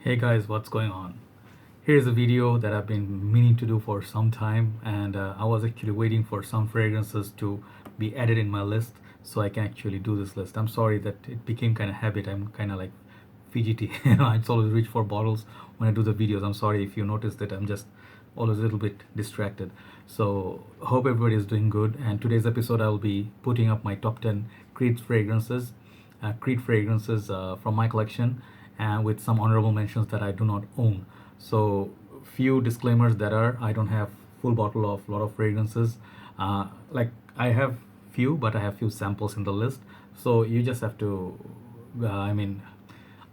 Hey guys, what's going on? Here's a video that I've been meaning to do for some time, and I was actually waiting for some fragrances to be added in my list so I can actually do this list. I'm sorry that it became kind of habit. I'm kind of like fidgety. I always reach for bottles when I do the videos. I'm sorry if you noticed that I'm just always a little bit distracted. So hope everybody is doing good. And today's episode I'll be putting up my top 10 Creed fragrances from my collection, and with some honorable mentions that I do not own. So few disclaimers that are I don't have full bottle of lot of fragrances. Like I have few, but I have few samples in the list. So you just have to,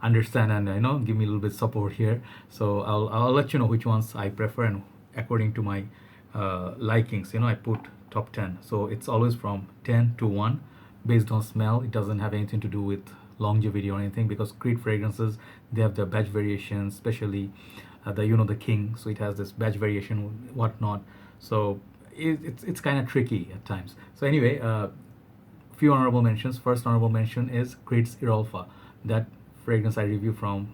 understand and give me a little bit support here. So I'll let you know which ones I prefer and according to my likings. I put top 10. So it's always from 10 to 1 based on smell. It doesn't have anything to do with longevity or anything, because Creed fragrances, they have the batch variations, especially the king, so it has this batch variation whatnot. So it's kind of tricky at times. So anyway, few honorable mentions. First honorable mention is Creed's Irolfa. That fragrance I review from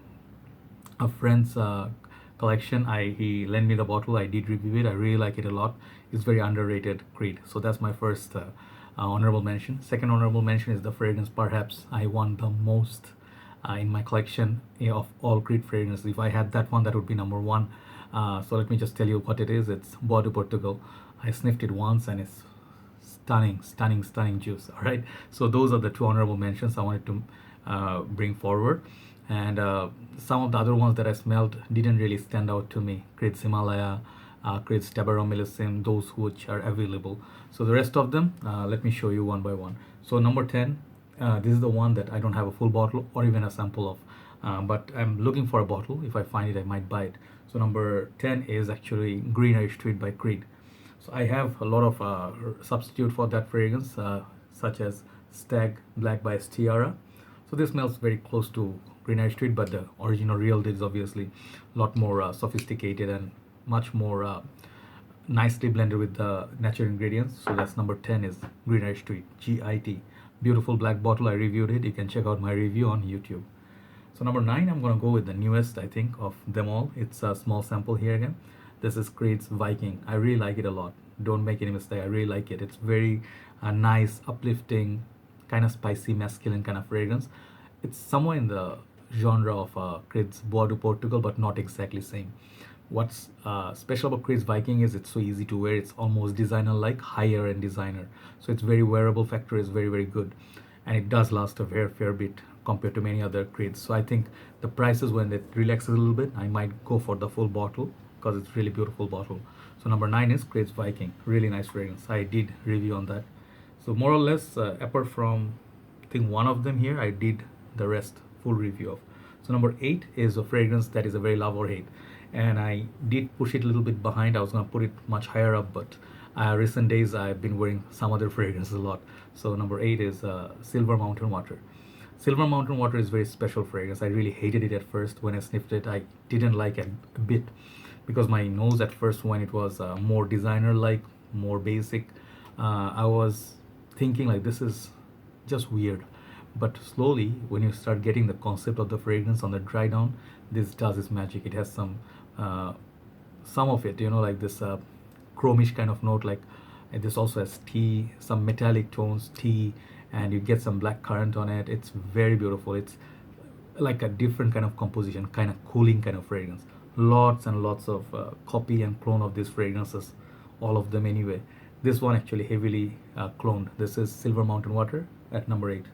a friend's collection. He lent me the bottle. I did review it. I really like it a lot. It's very underrated Creed. So that's my first honorable mention. Second honorable mention is the fragrance perhaps I want the most in my collection of all Creed fragrances. If I had that one, that would be number one. So let me just tell you what it is. It's Bois de Portugal. I sniffed it once and it's stunning juice. All right. So those are the two honorable mentions I wanted to bring forward. And some of the other ones that I smelled didn't really stand out to me. Creed's Himalaya, Creed's Tabaron Millicim, those which are available. So the rest of them, let me show you one by one. So number 10, this is the one that I don't have a full bottle or even a sample of, but I'm looking for a bottle. If I find it, I might buy it. So number 10 is actually Green Irish Tweed by Creed. So I have a lot of substitute for that fragrance, such as Stag Black by Tiara. So this smells very close to Green Irish Tweed, but the original real is obviously a lot more sophisticated and much more nicely blended with the natural ingredients. So that's number 10 is Green Irish Tweed, GIT. Beautiful black bottle. I reviewed it. You can check out my review on YouTube. So number 9, I'm going to go with the newest, I think, of them all. It's a small sample here again. This is Creed's Viking. I really like it a lot. Don't make any mistake. I really like it. It's very nice, uplifting, kind of spicy, masculine kind of fragrance. It's somewhere in the genre of Creed's Bois de Portugal, but not exactly same. What's special about Creed's Viking is it's so easy to wear. It's almost designer-like, higher end designer. So it's very wearable factor is very good, and it does last a fair bit compared to many other Creeds. So I think the prices, when it relaxes a little bit, I might go for the full bottle because it's really beautiful bottle. So number 9 is Creed's Viking. Really nice fragrance. I did review on that. So more or less, apart from I think one of them here, I did the rest full review of. So number 8 is a fragrance that is a very love or hate, and I did push it a little bit behind. I was gonna put it much higher up, but recent days I've been wearing some other fragrances a lot. So number 8 is Silver Mountain Water. Silver Mountain Water is very special fragrance. I really hated it at first. When I sniffed it, I didn't like it a bit, because my nose at first, when it was more designer like, more basic, I was thinking like this is just weird. But slowly, when you start getting the concept of the fragrance on the dry down, this does its magic. It has some of it, like this chromish kind of note, like, and this also has tea, some metallic tones, tea, and you get some black currant on it. It's very beautiful. It's like a different kind of composition, kind of cooling kind of fragrance. Lots and lots of copy and clone of these fragrances, all of them anyway. This one actually heavily cloned. This is Silver Mountain Water at number 8.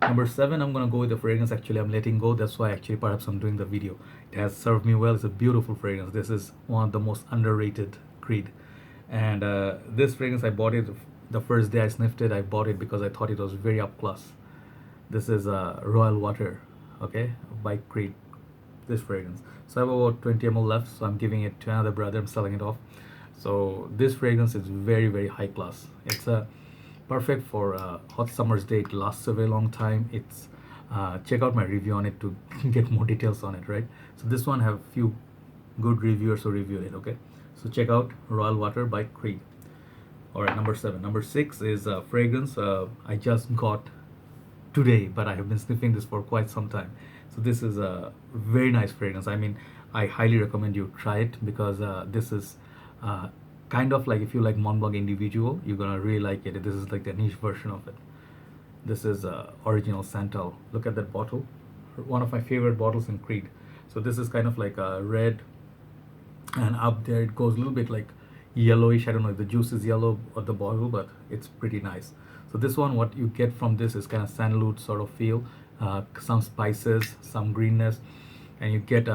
Number 7, I'm gonna go with the fragrance actually I'm letting go. That's why actually perhaps I'm doing the video. It has served me well. It's a beautiful fragrance. This is one of the most underrated Creed. And this fragrance, I bought it the first day I sniffed it. I bought it because I thought it was very up class. This is Royal Water, okay, by Creed. This fragrance. So I have about 20 ml left, so I'm giving it to another brother. I'm selling it off. So this fragrance is very high class. It's a perfect for a hot summer's day. It lasts a very long time. It's check out my review on it to get more details on it, right? So this one have few good reviewers who reviewed it, okay? So check out Royal Water by Creed. All right, number 7. Number 6 is a fragrance I just got today, but I have been sniffing this for quite some time. So So this is a very nice fragrance. I mean, I highly recommend you try it because this is uh, kind of like, if you like Mont Blanc individual, you're gonna really like it. This is like the niche version of it. This is original Santal. Look at that bottle. One of my favorite bottles in Creed. So this is kind of like a red, and up there it goes a little bit like yellowish. I don't know if the juice is yellow or the bottle, but it's pretty nice. So this one, what you get from this is kind of sandalwood sort of feel, some spices, some greenness, and you get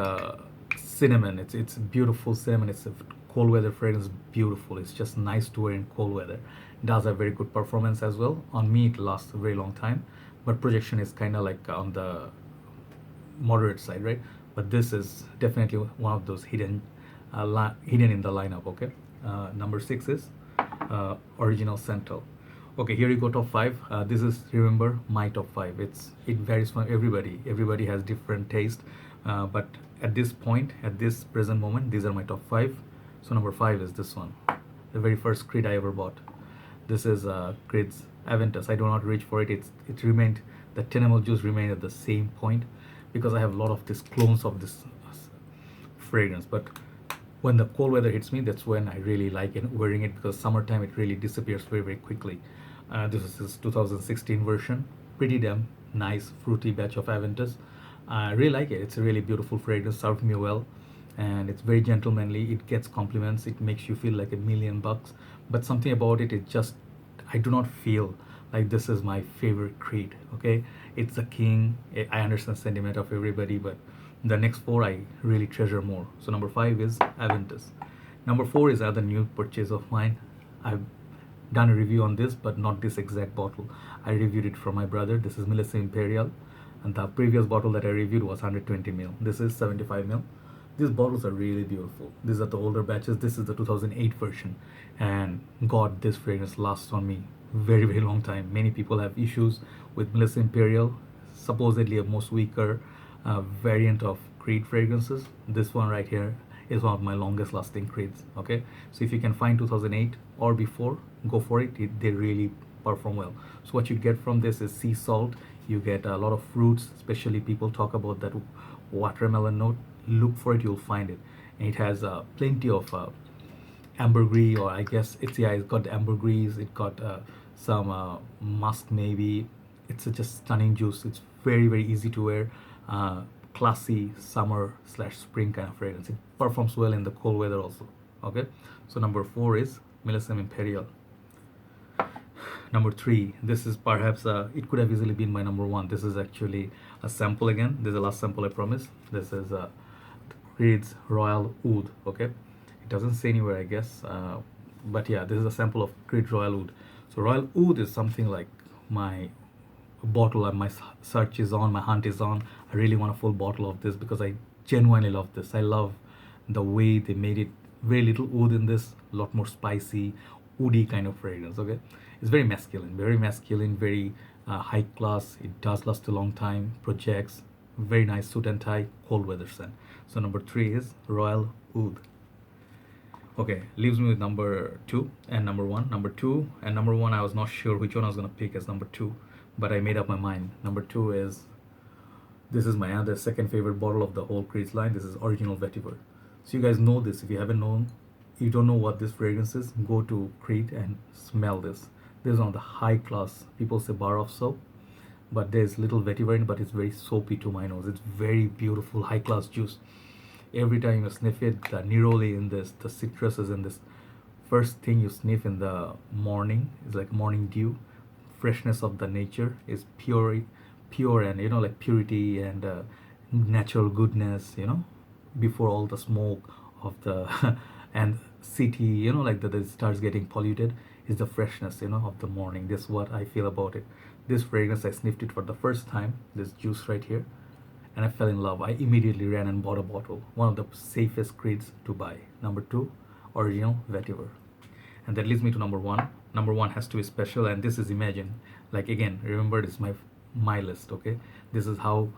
cinnamon. It's beautiful cinnamon. It's a cold weather fragrance, beautiful. It's just nice to wear in cold weather. It does have very good performance as well. On me, it lasts a very long time, but projection is kind of like on the moderate side, right? But this is definitely one of those hidden in the lineup. Okay, number 6 is original Central. Okay, here you go, top 5. This is, remember, my top 5. It varies from everybody. Everybody has different taste, but at this point, at this present moment, these are my top 5. So number 5 is this one, the very first Creed I ever bought. This is Creed's Aventus. I do not reach for it. It remained, the 10 ml juice remained at the same point, because I have a lot of these clones of this fragrance. But when the cold weather hits me, that's when I really like it, wearing it, because summertime it really disappears very, very quickly. This is his 2016 version. Pretty damn nice fruity batch of Aventus. I really like it. It's a really beautiful fragrance, served me well, and it's very gentlemanly. It gets compliments. It makes you feel like $1,000,000. But something about it, it just, I do not feel like this is my favorite Creed. Okay, it's the king. I understand sentiment of everybody, but the next 4 I really treasure more. So number 5 is Aventus. Number 4 is another new purchase of mine. I've done a review on this, but not this exact bottle. I reviewed it from my brother. This is Melissa Imperial, and the previous bottle that I reviewed was 120 ml. This is 75 ml. These bottles are really beautiful. These are the older batches. This is the 2008 version, and God, this fragrance lasts on me very, very long time. Many people have issues with Melissa Imperial, supposedly a most weaker variant of Creed fragrances. This one right here is one of my longest lasting Creeds. Okay, so if you can find 2008 or before, go for it. They really perform well. So what you get from this is sea salt. You get a lot of fruits, especially people talk about that watermelon note. Look for it, you'll find it. And it has plenty of ambergris, or I guess it's, yeah, it's got ambergris. It got some musk maybe. It's a just stunning juice. It's very, very easy to wear. Classy summer slash spring kind of fragrance. It performs well in the cold weather also. Okay, so number 4 is Melissa Imperial. Number 3, this is perhaps it could have easily been my number 1. This is actually a sample again. This is the last sample, I promise. This is Creed's Royal Oud. Okay, it doesn't say anywhere, I guess, but yeah, this is a sample of Creed Royal Oud. So Royal Oud is something like my bottle, and my search is on, my hunt is on. I really want a full bottle of this because I genuinely love this. I love the way they made it. Very little oud in this, a lot more spicy, woody kind of fragrance. Okay, it's very masculine, very high class. It does last a long time, projects, very nice suit and tie, cold weather scent. So number 3 is Royal Oud. Okay, leaves me with number 2 and number 1. Number 2 and number 1, I was not sure which one I was gonna pick as number 2, but I made up my mind. Number 2 is, this is my other second favorite bottle of the whole Creed's line. This is Original Vetiver. So you guys know this. If you haven't known, you don't know what this fragrance is, go to Creed and smell this. This is one of the high class, people say bar of soap, but there's little vetiver in it, but it's very soapy to my nose. It's very beautiful, high class juice. Every time you sniff it, the neroli in this, the citrus is in this. First thing you sniff in the morning is like morning dew. Freshness of the nature is pure, and like purity and natural goodness. Before all the smoke of the and city, like that it starts getting polluted, is the freshness, of the morning. This is what I feel about it. This fragrance, I sniffed it for the first time, this juice right here, and I fell in love. I immediately ran and bought a bottle. One of the safest Creeds to buy. Number 2, Original Vetiver. And that leads me to number 1. Number 1 has to be special, and this is Imagine. Like, again, remember, this is my list. Okay, this is how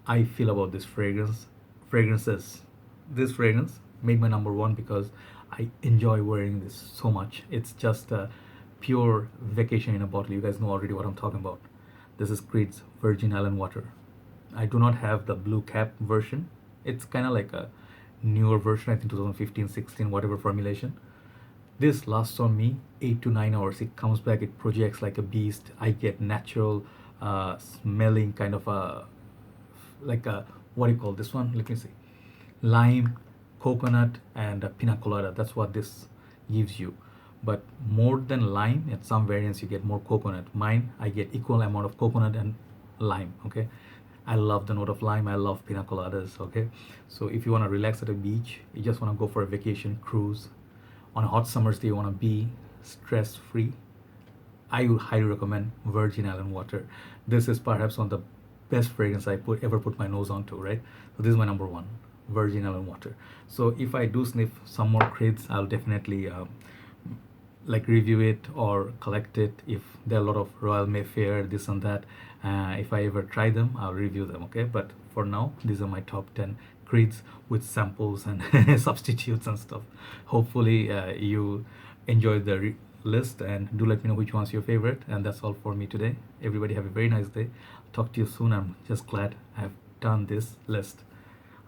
I feel about this fragrances. This fragrance made my number 1 because I enjoy wearing this so much. It's just a pure vacation in a bottle. You guys know already what I'm talking about. This is Creed's Virgin Island Water. I do not have the blue cap version. It's kind of like a newer version, I think 2015, 16, whatever formulation. This lasts on me 8 to 9 hours. It comes back, it projects like a beast. I get natural smelling kind of a, like a, what do you call this one? Let me see. Lime, coconut, and pina colada. That's what this gives you. But more than lime, at some variants you get more coconut. Mine, I get equal amount of coconut and lime. Okay, I love the note of lime. I love pina coladas. Okay, so if you want to relax at a beach, you just want to go for a vacation cruise, on a hot summer's day, you want to be stress free, I would highly recommend Virgin Island water. This is perhaps one of the best fragrance I ever put my nose onto, right? So this is my number one, Virgin Island water. So if I do sniff some more creeds, I'll definitely like review it or collect it. If there are a lot of Royal Mayfair, this and that, if I ever try them, I'll review them. Okay, but for now, these are my top 10 creeds with samples and substitutes and stuff. Hopefully, you enjoyed the list, and do let me know which one's your favorite. And that's all for me today. Everybody have a very nice day. Talk to you soon. I'm just glad I have done this list.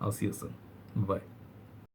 I'll see you soon. Bye.